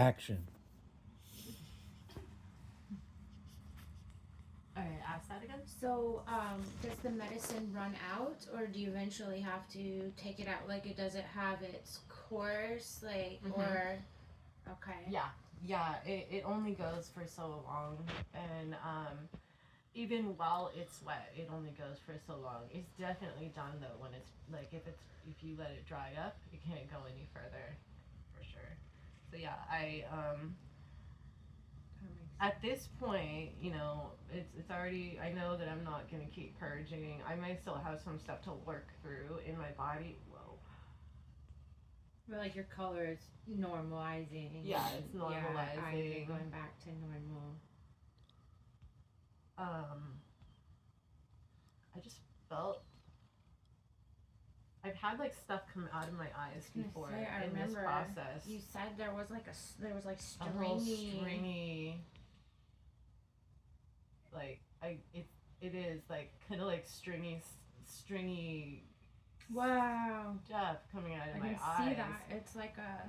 Action. All right, ask that again. So, does the medicine run out, or do you eventually have to take it out? Like, does it have its course, like, or okay? Yeah. It only goes for so long, and even while it's wet, it only goes for so long. It's definitely done though when it's like if you let it dry up, it can't go any further, for sure. So yeah, I at this point, you know, it's already. I know that I'm not gonna keep purging. I may still have some stuff to work through in my body. Whoa. But like your color is normalizing. Yeah, it's normalizing. Eyes are going back to normal. I just felt. I've had like stuff come out of my eyes before I in remember this process. you said there was like A whole stringy. Like it is like kind of like stringy Wow. stuff coming out of I my can eyes. see that. It's like a.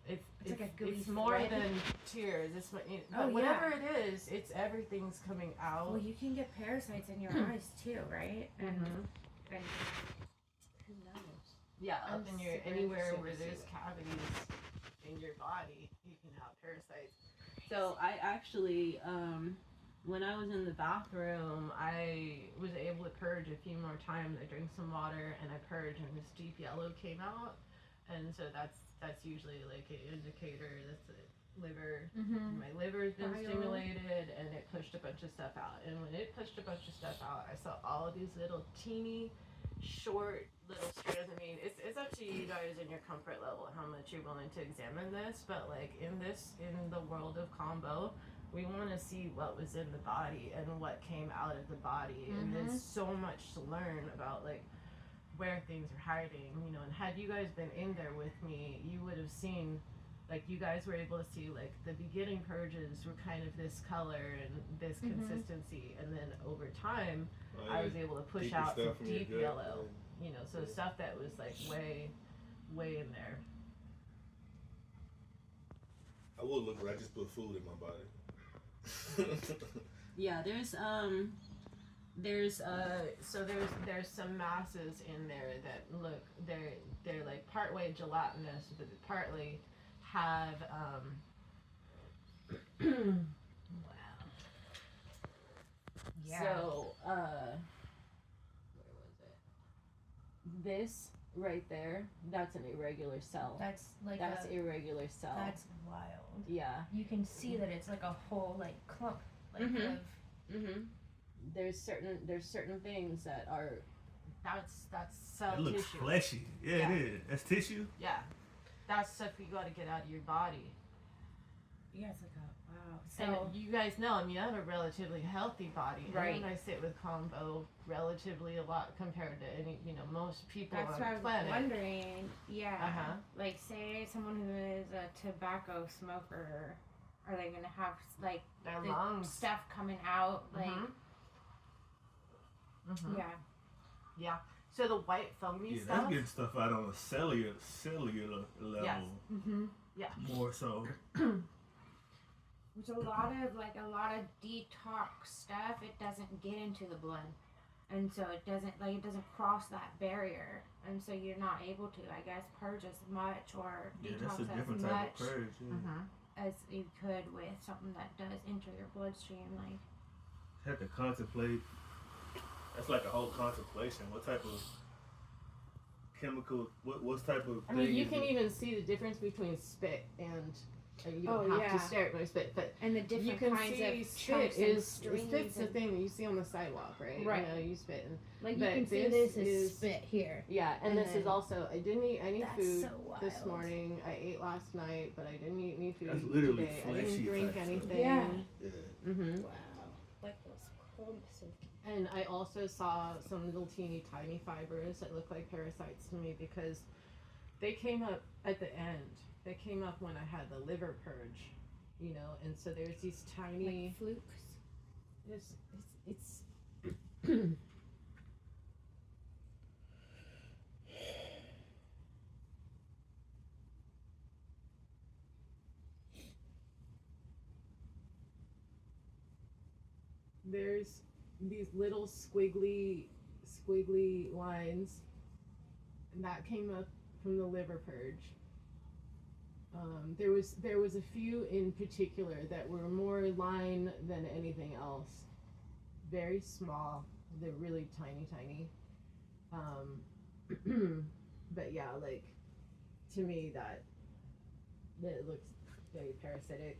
It's like a gooey it's more thread. than tears. It's but Oh, whatever it is, it's everything's coming out. Well, you can get parasites in your eyes too, right? And who knows? Yeah, up I'm in your super anywhere interested where to see there's that. cavities in your body, you can have parasites. So I actually, when I was in the bathroom, I was able to purge a few more times. I drank some water and I purged, and this deep yellow came out, and so that's usually like an indicator that's a liver. My liver's been stimulated, and it pushed a bunch of stuff out. And when it pushed a bunch of stuff out, I saw all of these little teeny, short little strands. I mean, it's up to you guys and your comfort level how much you're willing to examine this. But like in the world of combo, we want to see what was in the body and what came out of the body. And there's so much to learn about like where things are hiding, you know. And had you guys been in there with me, you would have seen, like, you guys were able to see like the beginning purges were kind of this color and this consistency, and then over time I was able to push out some deep yellow, you know, so stuff that was like way in there. I would look like I just put food in my body. Yeah, there's some masses in there that look, they're like partway gelatinous, but partly have wow. Yeah. So where was it? This right there, that's an irregular cell. That's like That's irregular cell. That's wild. Yeah. You can see that it's like a whole like clump like of. There's certain things that are that's cell It looks tissue. fleshy. Yeah, Yeah. it is. That's tissue. Yeah, that's stuff you got to get out of your body. Yeah, it's like a wow. And you guys know, I mean, I have a relatively healthy body, Right. And I sit with combo relatively a lot compared to any, you know, most people That's on what I the was planet. wondering. Yeah. Uh-huh. Like, say someone who is a tobacco smoker, are they gonna have like Their the lungs. stuff coming out? Like, yeah. Yeah. So the white foamy Yeah, stuff. that's getting stuff out on a cellular level. Yes. Yeah. More so. Which a lot of detox stuff, it doesn't get into the blood, and so it doesn't cross that barrier, and so you're not able to, I guess, purge as much or Yeah, that's a detox different as type much of purge. Yeah. as you could with something that does enter your bloodstream. Like, Had to contemplate. That's like a whole contemplation. What type of chemical? What type of? I mean, thing you is can it? even see the difference between spit and. You Oh, don't have yeah. to stare at my spit, but and the you different can kinds see of spit chunks and is strings spit's the and- thing that you see on the sidewalk, right? Right. You know, you spit and like you but can see this this is is- spit here. yeah, and And this is then- also I didn't eat any That's food so wild. this morning. I ate last night, but I didn't eat any food That's literally today. I fleshy didn't drink type stuff. anything. Yeah. Mm-hmm. Wow. Like those clumps of. And I also saw some little teeny tiny fibers that look like parasites to me because they came up at the end. They came up when I had the liver purge, you know, and so there's these tiny. Like flukes. It's there's these little squiggly lines, and that came up from the liver purge. There was a few in particular that were more line than anything else. Very small. They're really tiny. But yeah, like to me that it looks very parasitic.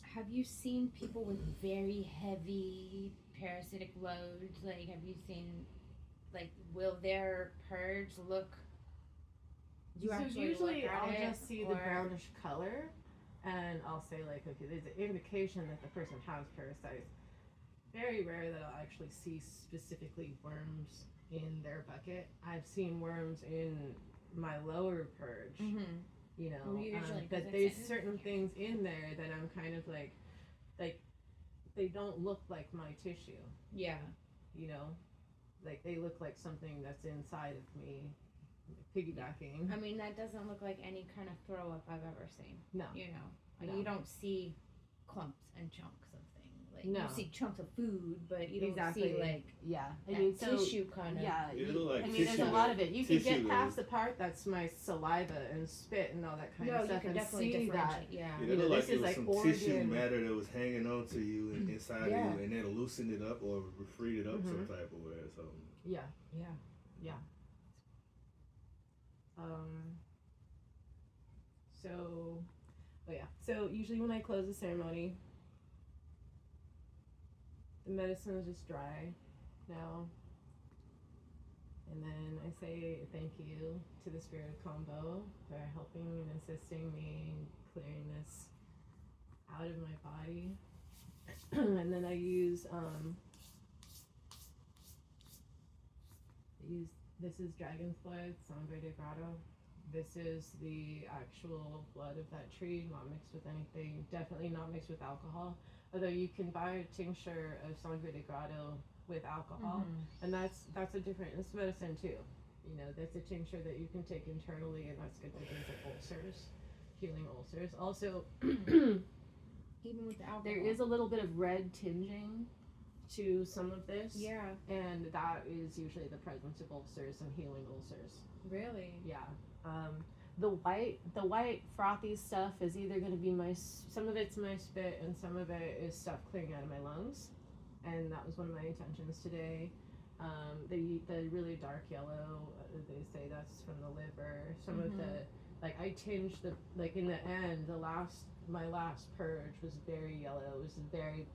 Have you seen people with very heavy parasitic loads? Like, have you seen, like, will their purge look? Do you So actually usually look at I'll it, just see the or- brownish color, and I'll say like, okay, there's an indication that the person has parasites. Very rare that I'll actually see specifically worms in their bucket. I've seen worms in my lower purge, Mhm. you know, Well, usually, 'cause but it's there's in certain here. things in there that I'm kind of like they don't look like my tissue, Yeah. you know, like they look like something that's inside of me, piggybacking. I mean, that doesn't look like any kind of throw up I've ever seen. No. You know, like, No. you don't see clumps and chunks of things. Like, No. you see chunks of food, but you don't Exactly. see, like, Yeah, I that mean, so tissue kind of. yeah, It look like I mean, there's a tissue lot though. of it. You can Tissue get past though. the part that's my saliva and spit and all that kind No, of you stuff can and definitely see that. differentiate. Yeah. Yeah, You it know, looked like this it is was like some organ. tissue matter that was hanging on to you inside Yeah. of you, and then loosened it up or freed it up some Mhm. type of way or something. Yeah. Yeah. So, oh yeah. So usually when I close the ceremony, the medicine is just dry now. And then I say thank you to the Spirit of Combo for helping and assisting me in clearing this out of my body. And then I use this is dragon's blood, Sangre de Grado. This is the actual blood of that tree, not mixed with anything, definitely not mixed with alcohol. Although you can buy a tincture of Sangre de Grado with alcohol, and that's a different, it's medicine too. You know, that's a tincture that you can take internally, and that's good for things like ulcers, healing ulcers. Also, Even with the alcohol. there is a little bit of red tinging to some of this. Yeah. And that is usually the presence of ulcers and healing ulcers. Really. Yeah. The white frothy stuff is either going to be some of it's my spit and some of it is stuff clearing out of my lungs, and that was one of my intentions today. The really dark yellow, they say that's from the liver. Some of the, like, I tinged the, like, in the end, my last purge was very yellow. It was very,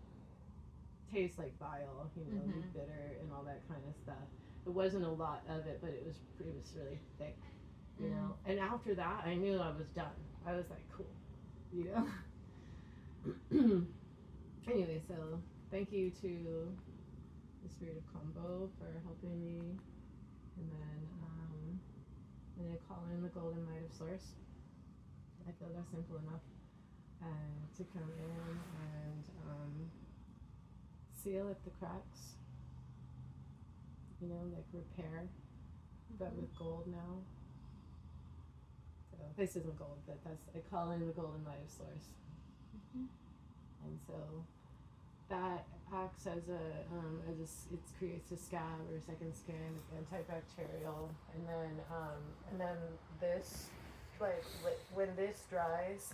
tastes like bile, you know, bitter and all that kind of stuff. It wasn't a lot of it, but it was really thick, you know. And after that, I knew I was done. I was like, cool, you know. Anyway, so thank you to the Spirit of Combo for helping me, and then I call in the Golden Light of Source. I feel that's simple enough, to come in and seal at the cracks. You know, like repair, but with gold now. So this isn't gold, but I call in the Golden Light of Source. And so that acts as it creates a scab or second skin, antibacterial, and then this, like when this dries,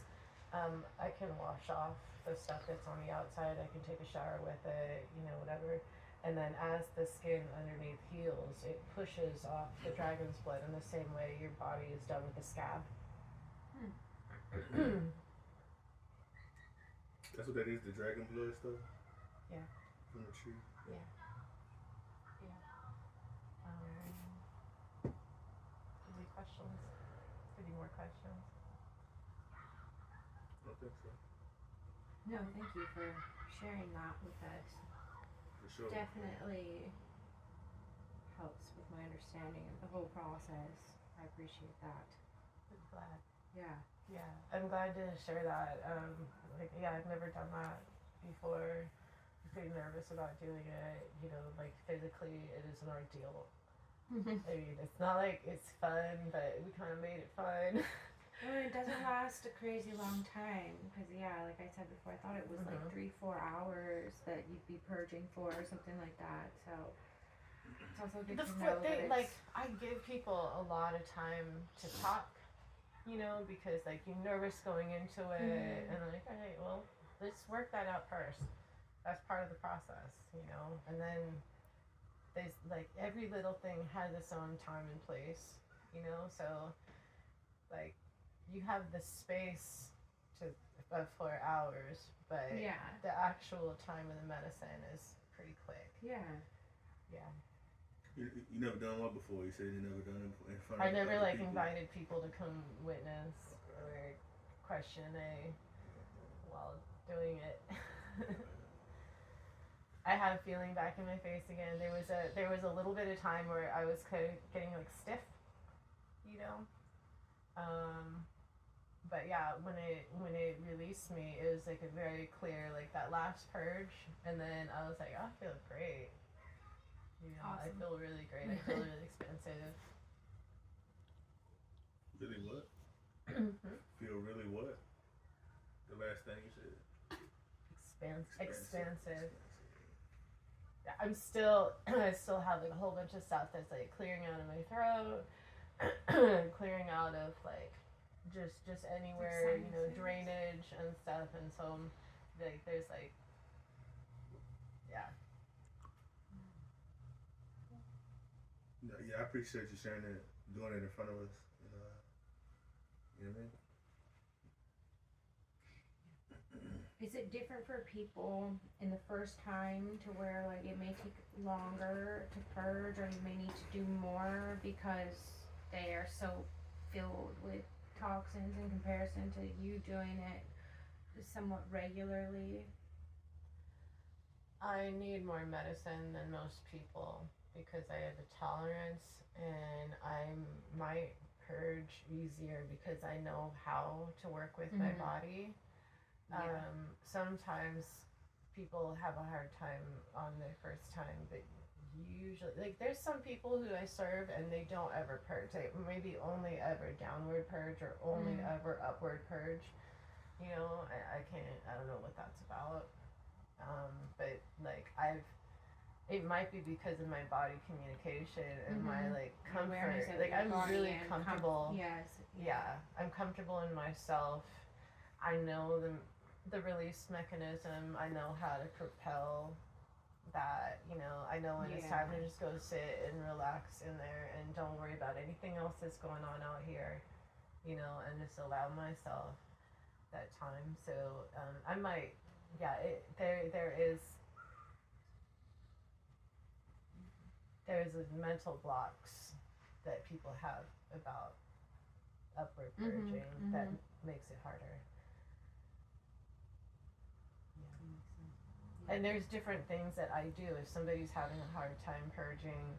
I can wash off the stuff that's on the outside. I can take a shower with it, you know, whatever. And then as the skin underneath heals, it pushes off the dragon's blood in the same way your body is done with the scab. That's what that is, the dragon blood stuff? Yeah. From the tree? Any questions? Any more questions? I don't think so. No, thank you for sharing that with us. For sure. Definitely helps with my understanding of the whole process. I appreciate that. I'm glad. Yeah. Yeah, I'm glad to share that. I've never done that before. I'm pretty nervous about doing it. You know, like physically, it is an ordeal. I mean, it's not like it's fun, but we kind of made it fun. Well, it doesn't last a crazy long time because, yeah, like I said before, I thought it was like 3-4 hours that you'd be purging for or something like that. So it's also good to know that it's... like I give people a lot of time to talk, you know, because like you're nervous going into it, and like, okay, well, let's work that out first. That's part of the process, you know, and then there's like every little thing has its own time and place, you know, so like you have the space to of 4 hours, but Yeah. the actual time of the medicine is pretty quick. Yeah. Yeah. You never done one before. You said you never done it in front of I never other like people. invited people to come witness or question a while doing it. I had a feeling back in my face again. There was a little bit of time where I was kind of getting like stiff, you know. But yeah, when it released me, it was like a very clear like that last purge, and then I was like, oh, I feel great. You know, Awesome. I feel really great. I feel really expansive. Really what? Feel really what? The last thing you said. Expansive. Yeah, I still have like a whole bunch of stuff that's like clearing out of my throat, clearing out of like just anywhere, you know, drainage and stuff, and so like there's like, yeah. Yeah, I appreciate you sharing it, doing it in front of us. You know what I mean? Is it different for people in the first time to where like it may take longer to purge, or you may need to do more because they are so filled with toxins in comparison to you doing it somewhat regularly? I need more medicine than most people because I have a tolerance, and I might purge easier because I know how to work with my body. Yeah. Sometimes people have a hard time on their first time, but usually, like, there's some people who I serve and they don't ever purge. They maybe only ever downward purge or only ever upward purge. You know, I don't know what that's about. But like it might be because of my body communication and my like comfort. Like I'm really comfortable. Yes. Yeah, I'm comfortable in myself. I know the release mechanism. I know how to propel that, you know. I know when it's time to just go sit and relax in there and don't worry about anything else that's going on out here, you know, and just allow myself that time. So I might, yeah, there is mental blocks that people have about upward purging that makes it harder. And there's different things that I do. If somebody's having a hard time purging,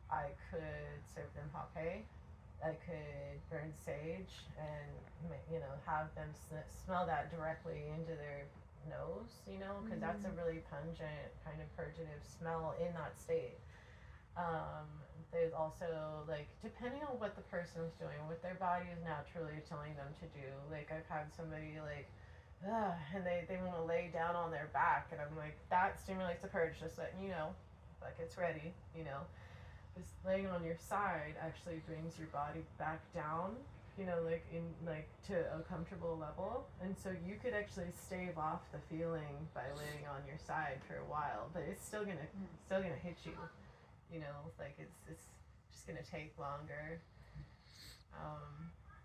I could serve them hake. I could burn sage and, you know, have them smell that directly into their nose, you know, because that's a really pungent kind of purgative smell in that state. There's also, like, depending on what the person's doing, what their body is naturally telling them to do. Like, I've had somebody, like, and they want to lay down on their back, and I'm like, that stimulates the purge, just letting you know, like it's ready, you know. Just laying on your side actually brings your body back down, you know, like in like to a comfortable level, and so you could actually stave off the feeling by laying on your side for a while, but it's still gonna hit you, you know, like it's just gonna take longer.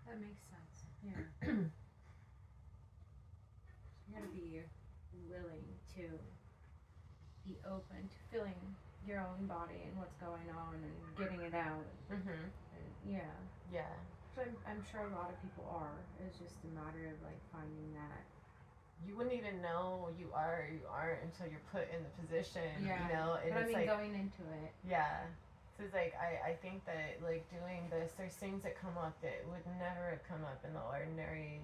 That makes sense. Yeah. You gotta be willing to be open to feeling your own body and what's going on and getting it out. And, yeah. Yeah. So I'm sure a lot of people are. It's just a matter of like finding that. You wouldn't even know you are or you aren't until you're put in the position. Yeah. You know, and But it's I mean, like going into it. yeah. So it's like I think that like doing this, there's things that come up that would never have come up in the ordinary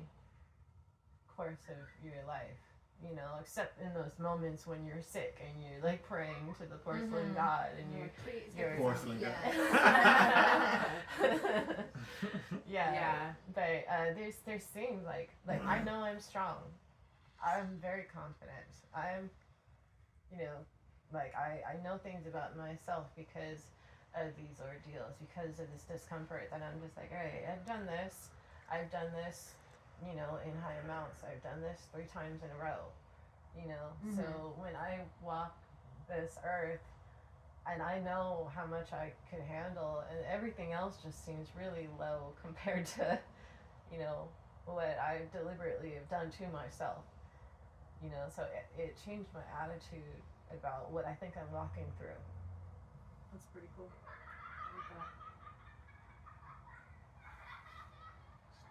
course of your life, you know, except in those moments when you're sick and you're like praying to the porcelain Mhm. god and you're Porcelain Yeah. yeah. Yeah. But there's things like I know I'm strong. I'm very confident. I'm, you know, like I know things about myself because of these ordeals, because of this discomfort, that I'm just like, all right, I've done this, you know, in high amounts. I've done this 3 times in a row, you know. Mhm. So when I walk this earth, and I know how much I could handle, and everything else just seems really low compared to, you know, what I deliberately have done to myself, you know. So it changed my attitude about what I think I'm walking through. That's pretty cool. I like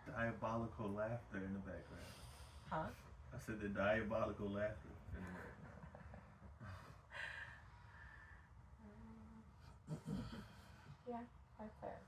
that. Diabolical laughter in the background. Huh? I said the diabolical laughter in the background. Yeah, that's it.